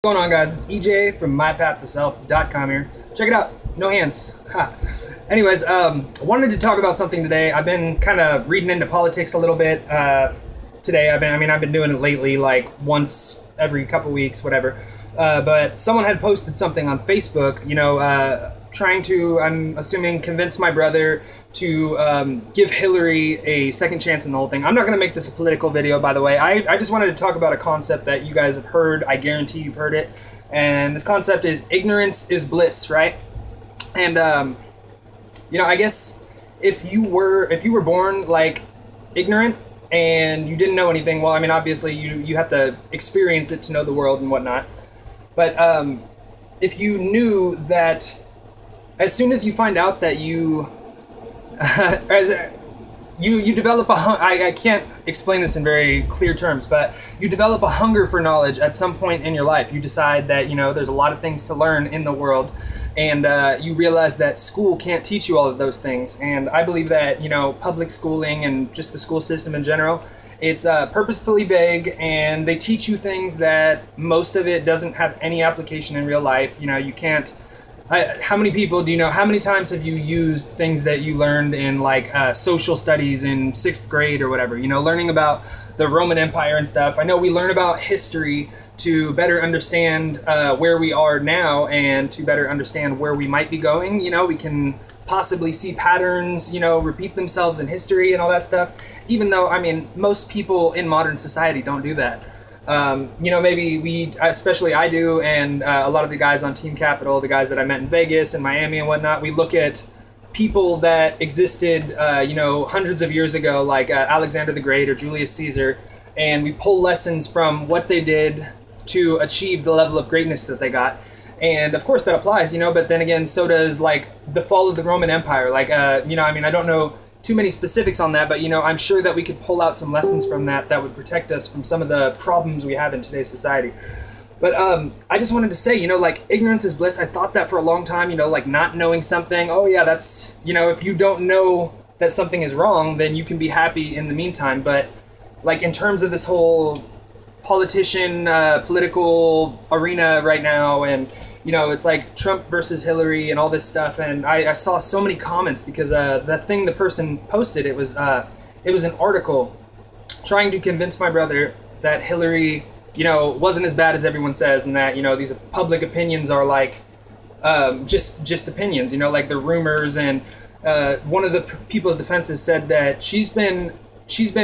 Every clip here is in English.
What's going on, guys? It's EJ from mypathtoself.com here. Check it out. No hands. Ha. Anyways, wanted to talk about something today. I've been kind of reading into politics a little bit today. I've been doing it lately, like once every couple weeks, whatever. But someone had posted something on Facebook, trying to, I'm assuming, convince my brother to give Hillary a second chance in the whole thing. I'm not going to make this a political video, by the way. I just wanted to talk about a concept that you guys have heard. I guarantee you've heard it. And this concept is ignorance is bliss, right? And, I guess if you were born, like, ignorant and you didn't know anything, well, I mean, obviously you have to experience it to know the world and whatnot. But if you knew that as soon as you find out that you develop I can't explain this in very clear terms, but you develop a hunger for knowledge at some point in your life. You decide that, there's a lot of things to learn in the world, and you realize that school can't teach you all of those things. And I believe that, public schooling and just the school system in general, it's purposefully vague, and they teach you things that most of it doesn't have any application in real life. You can't. How many people do you know? How many times have you used things that you learned in like social studies in 6th grade or whatever? Learning about the Roman Empire and stuff. I know we learn about history to better understand where we are now and to better understand where we might be going. We can possibly see patterns, repeat themselves in history and all that stuff. Even though, I mean, most people in modern society don't do that. Maybe we, especially I do, and a lot of the guys on Team Capital, the guys that I met in Vegas and Miami and whatnot, we look at people that existed, hundreds of years ago, like Alexander the Great or Julius Caesar, and we pull lessons from what they did to achieve the level of greatness that they got. And of course that applies, but then again, so does like the fall of the Roman Empire. Like, I don't know too many specifics on that, but I'm sure that we could pull out some lessons from that would protect us from some of the problems we have in today's society. But I just wanted to say, like, ignorance is bliss. I thought that for a long time, like not knowing something. Oh yeah, that's, if you don't know that something is wrong, then you can be happy in the meantime. But like in terms of this whole political arena right now, and it's like Trump versus Hillary and all this stuff, and I saw so many comments because the thing the person posted, it was an article trying to convince my brother that Hillary, wasn't as bad as everyone says, and that, these public opinions are like just opinions, like the rumors. And one of the people's defenses said that she's been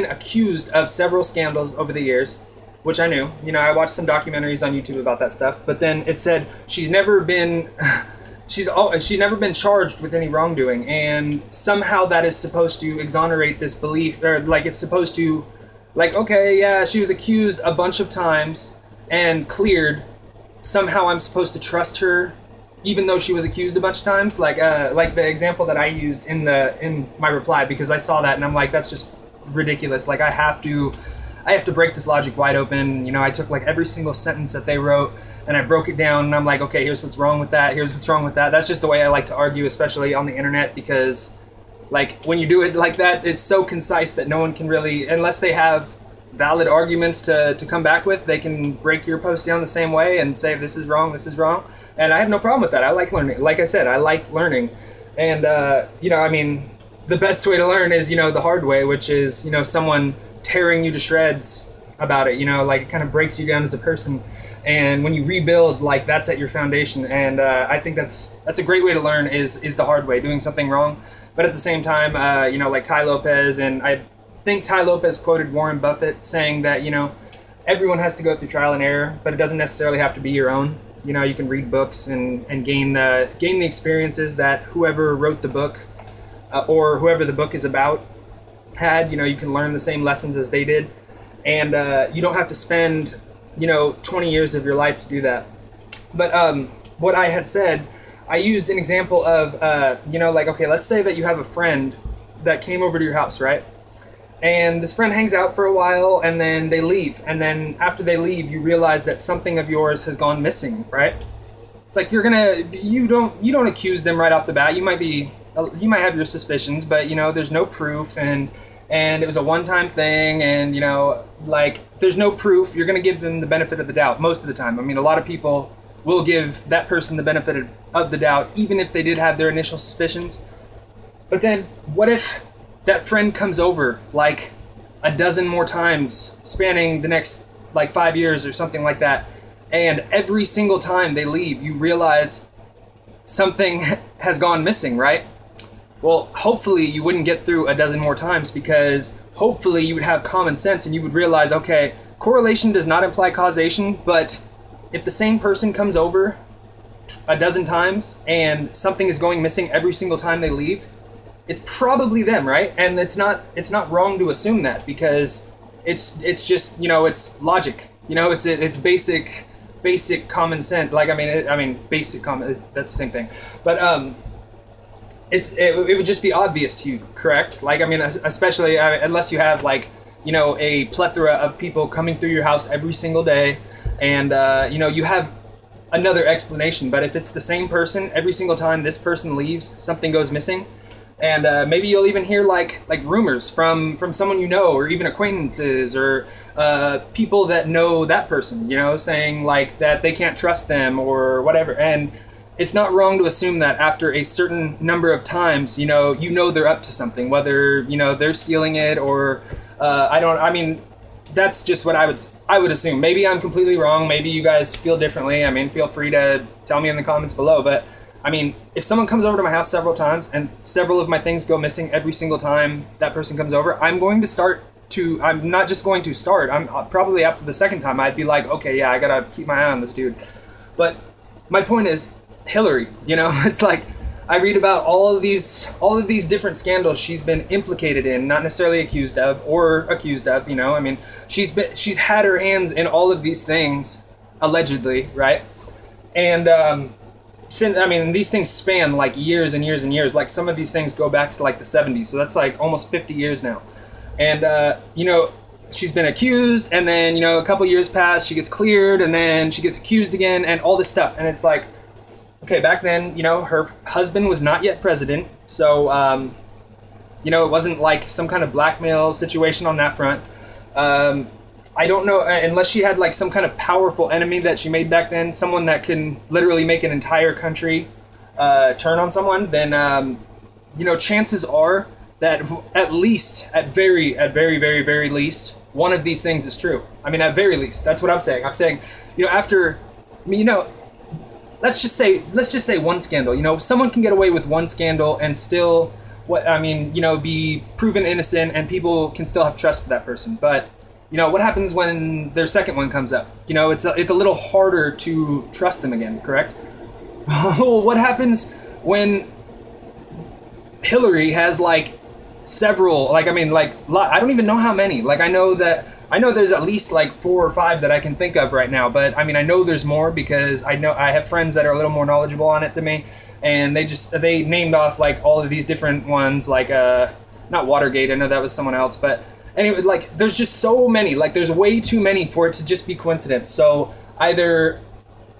accused of several scandals over the years, which I knew. I watched some documentaries on YouTube about that stuff. But then it said she's never been she's never been charged with any wrongdoing, and somehow that is supposed to exonerate this belief, or like it's supposed to, like, okay, yeah, she was accused a bunch of times and cleared. Somehow I'm supposed to trust her even though she was accused a bunch of times, like the example that I used in my reply, because I saw that and I'm like, that's just ridiculous. Like, I have to break this logic wide open. I took like every single sentence that they wrote and I broke it down, and I'm like, okay, here's what's wrong with that, here's what's wrong with that. That's just the way I like to argue, especially on the internet, because like when you do it like that, it's so concise that no one can really, unless they have valid arguments to come back with, they can break your post down the same way and say this is wrong, this is wrong. And I have no problem with that. I like learning. Like I said, I like learning. And the best way to learn is, the hard way, which is, someone tearing you to shreds about it, like it kind of breaks you down as a person. And when you rebuild, like, that's at your foundation. And I think that's a great way to learn, is the hard way, doing something wrong. But at the same time, like Tai Lopez, and I think Tai Lopez quoted Warren Buffett saying that, everyone has to go through trial and error, but it doesn't necessarily have to be your own. You can read books and gain the experiences that whoever wrote the book or whoever the book is about had. You can learn the same lessons as they did, and you don't have to spend 20 years of your life to do that. But what I had said, I used an example of like, okay, let's say that you have a friend that came over to your house, right? And this friend hangs out for a while and then they leave, and then after they leave you realize that something of yours has gone missing, right? It's like you don't accuse them right off the bat. You might have your suspicions, but there's no proof, and and it was a one-time thing, and like, there's no proof. You're going to give them the benefit of the doubt most of the time. I mean, a lot of people will give that person the benefit of the doubt, even if they did have their initial suspicions. But then, what if that friend comes over like a dozen more times, spanning the next like 5 years or something like that, and every single time they leave, you realize something has gone missing, right? Well, hopefully you wouldn't get through a dozen more times, because hopefully you would have common sense and you would realize, okay, correlation does not imply causation, but if the same person comes over a dozen times and something is going missing every single time they leave, it's probably them, right? And it's not wrong to assume that, because it's just, it's logic. It's basic common sense. Like, I mean basic common, that's the same thing. But it would just be obvious to you, correct? Like, I mean, especially unless you have like, a plethora of people coming through your house every single day, and you have another explanation. But if it's the same person every single time this person leaves, something goes missing, and maybe you'll even hear like rumors from someone or even acquaintances, or people that know that person, saying like that they can't trust them or whatever. And it's not wrong to assume that after a certain number of times, they're up to something, whether, they're stealing it or, that's just what I would assume. Maybe I'm completely wrong. Maybe you guys feel differently. I mean, feel free to tell me in the comments below. But I mean, if someone comes over to my house several times and several of my things go missing every single time that person comes over, I'm not just going to start. I'm probably after the second time, I'd be like, okay, yeah, I gotta keep my eye on this dude. But my point is, Hillary, it's like, I read about all of these different scandals she's been implicated in, not necessarily accused of. I mean, she's had her hands in all of these things, allegedly, right? And these things span like years and years and years. Like, some of these things go back to like the 70s, so that's like almost 50 years now. And she's been accused, and then a couple years pass, she gets cleared, and then she gets accused again, and all this stuff. And it's like, okay, back then, her husband was not yet president, so, it wasn't like some kind of blackmail situation on that front. I don't know, unless she had like some kind of powerful enemy that she made back then, someone that can literally make an entire country turn on someone, then, chances are that at very, very least, one of these things is true. I mean, at very least, that's what I'm saying. I'm saying, after, let's just say one scandal. Someone can get away with one scandal and still, be proven innocent, and people can still have trust for that person. But what happens when their second one comes up? It's a little harder to trust them again, correct? Well, what happens when Hillary has like several, I don't even know how many. Like, I know there's at least like 4 or 5 that I can think of right now, but I know there's more, because I have friends that are a little more knowledgeable on it than me, and they named off like all of these different ones, like not Watergate, I know that was someone else, but anyway, like, there's just so many, like, there's way too many for it to just be coincidence. So either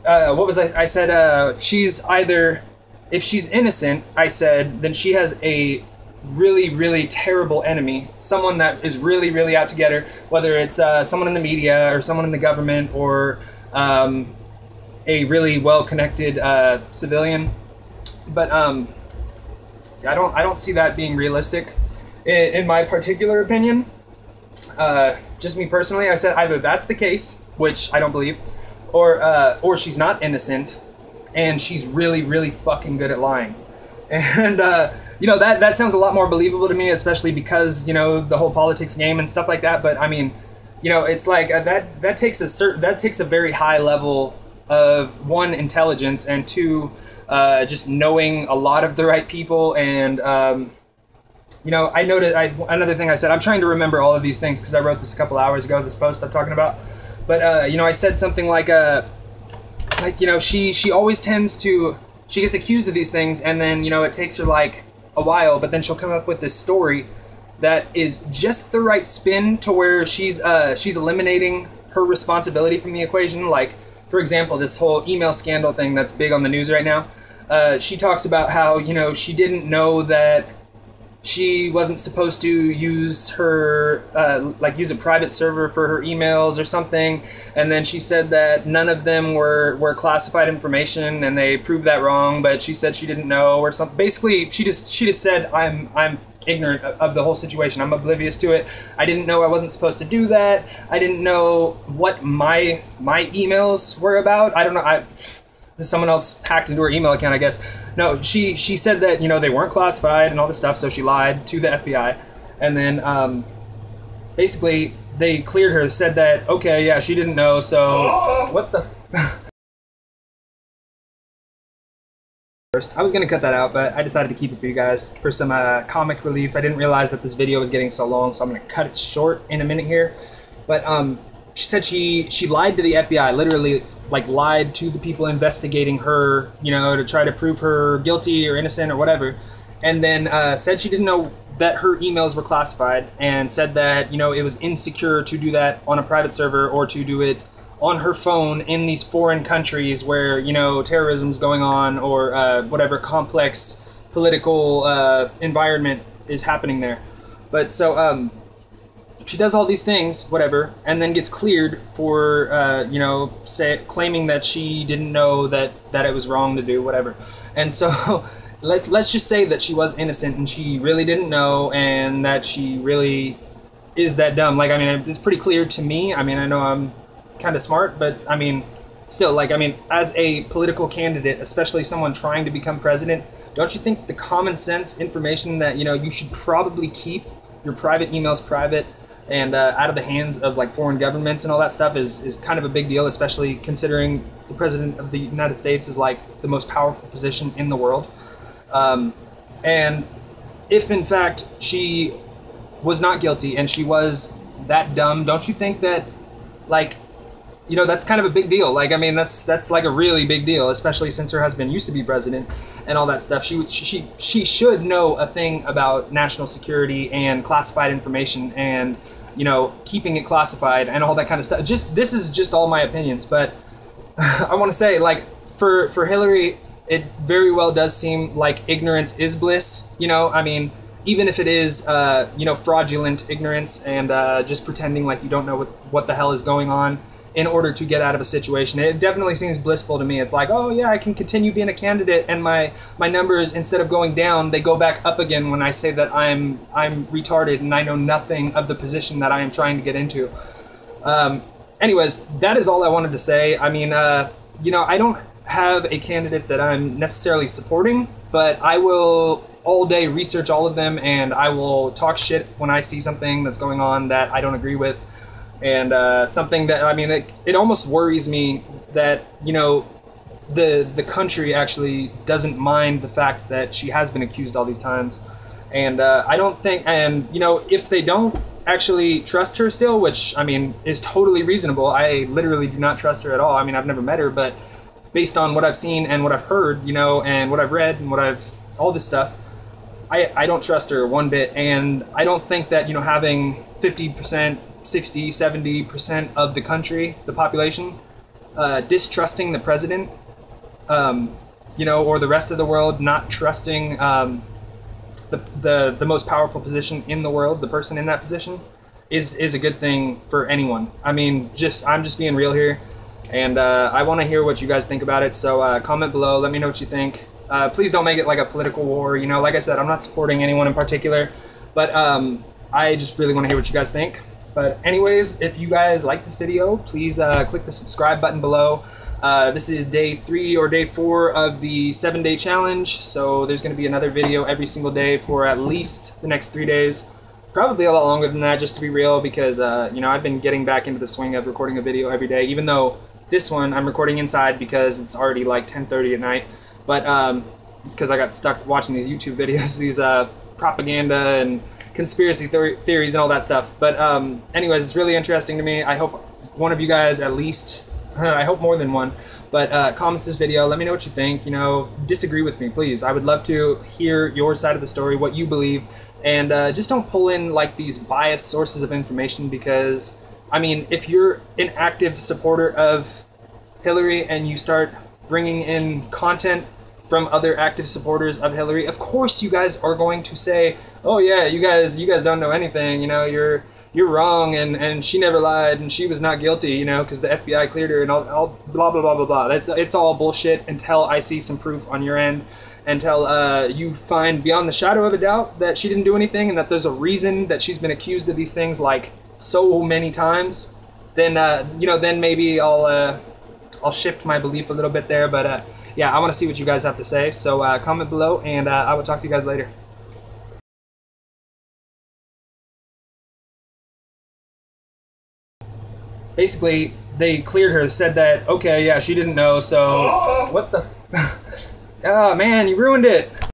I said she's either, if she's innocent, I said, then she has a really, really terrible enemy, someone that is really, really out to get her, whether it's someone in the media or someone in the government, or a really well-connected civilian. But I don't see that being realistic in my particular opinion. Just me personally, I said either that's the case, which I don't believe, or she's not innocent and she's really, really fucking good at lying. And that sounds a lot more believable to me, especially because the whole politics game and stuff like that. But I mean, it's like that takes a very high level of, 1, intelligence, and 2, just knowing a lot of the right people. And I noticed another thing I said. I'm trying to remember all of these things because I wrote this a couple hours ago, this post I'm talking about. But I said something like she always tends to, she gets accused of these things, and then it takes her like a while, but then she'll come up with this story that is just the right spin to where she's eliminating her responsibility from the equation. Like, for example, this whole email scandal thing that's big on the news right now. She talks about how she didn't know that she wasn't supposed to use her use a private server for her emails or something, and then she said that none of them were classified information, and they proved that wrong, but she said she didn't know or something. Basically, she just said I'm ignorant of the whole situation. I'm oblivious to it. I didn't know I wasn't supposed to do that. I didn't know what my emails were about. I don't know. Someone else hacked into her email account, I guess. No, she said that, you know, they weren't classified and all this stuff, so she lied to the FBI. And then basically they cleared her, said that, okay, yeah, she didn't know, so what the I was going to cut that out, but I decided to keep it for you guys for some comic relief. I didn't realize that this video was getting so long, so I'm going to cut it short in a minute here. But she said she lied to the FBI, literally, like, lied to the people investigating her, you know, to try to prove her guilty or innocent or whatever, and then said she didn't know that her emails were classified, and said that, you know, it was insecure to do that on a private server or to do it on her phone in these foreign countries where, you know, terrorism's going on or whatever complex political environment is happening there. But so she does all these things, whatever, and then gets cleared for, you know, claiming that she didn't know that it was wrong to do, whatever. And so let's just say that she was innocent and she really didn't know, and that she really is that dumb. Like, I mean, it's pretty clear to me. I mean, I know I'm kind of smart, but I mean, still, like, I mean, as a political candidate, especially someone trying to become president, don't you think the common sense information that, you know, you should probably keep your private emails private and out of the hands of, like, foreign governments and all that stuff is kind of a big deal, especially considering the president of the United States is, like, the most powerful position in the world. And if in fact she was not guilty and she was that dumb, don't you think that, like, you know, that's kind of a big deal? Like, I mean, that's like a really big deal, especially since her husband used to be president and all that stuff. She should know a thing about national security and classified information and, you know, keeping it classified and all that kind of stuff. This is just all my opinions, but I want to say, like, for Hillary, it very well does seem like ignorance is bliss. You know, I mean, even if it is, you know, fraudulent ignorance and just pretending like you don't know what the hell is going on in order to get out of a situation. It definitely seems blissful to me. It's like, oh yeah, I can continue being a candidate, and my numbers, instead of going down, they go back up again when I say that I'm retarded and I know nothing of the position that I am trying to get into. Anyways, that is all I wanted to say. I mean, you know, I don't have a candidate that I'm necessarily supporting, but I will all day research all of them, and I will talk shit when I see something that's going on that I don't agree with. And something that, I mean, it almost worries me that, you know, the country actually doesn't mind the fact that she has been accused all these times. And I don't think, and, you know, if they don't actually trust her still, which, I mean, is totally reasonable. I literally do not trust her at all. I mean, I've never met her, but based on what I've seen and what I've heard, you know, and what I've read and all this stuff, I don't trust her one bit. And I don't think that, you know, having 50%, 60, 70% of the country, the population, distrusting the president, you know, or the rest of the world not trusting the most powerful position in the world, the person in that position, is a good thing for anyone. I mean, I'm just being real here, and I want to hear what you guys think about it. So comment below, let me know what you think. Please don't make it like a political war. You know, like I said, I'm not supporting anyone in particular, but I just really want to hear what you guys think. But anyways, if you guys like this video, please click the subscribe button below. This is day 3 or day 4 of the 7-day challenge, so there's going to be another video every single day for at least the next 3 days. Probably a lot longer than that, just to be real, because you know, I've been getting back into the swing of recording a video every day, even though this one I'm recording inside because it's already like 10:30 at night. But it's because I got stuck watching these YouTube videos, these propaganda and conspiracy theories and all that stuff. But anyways, it's really interesting to me. I hope one of you guys at least, I hope more than one, but comments this video, let me know what you think. You know, disagree with me, please. I would love to hear your side of the story, what you believe, and just don't pull in like these biased sources of information, because I mean, if you're an active supporter of Hillary and you start bringing in content from other active supporters of Hillary, of course you guys are going to say, oh yeah, you guys don't know anything, you know, you're wrong, and she never lied, and she was not guilty, you know, because the FBI cleared her, and all blah blah blah blah blah. It's all bullshit until I see some proof on your end, until you find beyond the shadow of a doubt that she didn't do anything, and that there's a reason that she's been accused of these things like so many times. Then you know, then maybe I'll shift my belief a little bit there, but yeah, I want to see what you guys have to say. So comment below, and I will talk to you guys later. Basically, they cleared her, said that, okay, yeah, she didn't know, so... What the... Oh, man, you ruined it.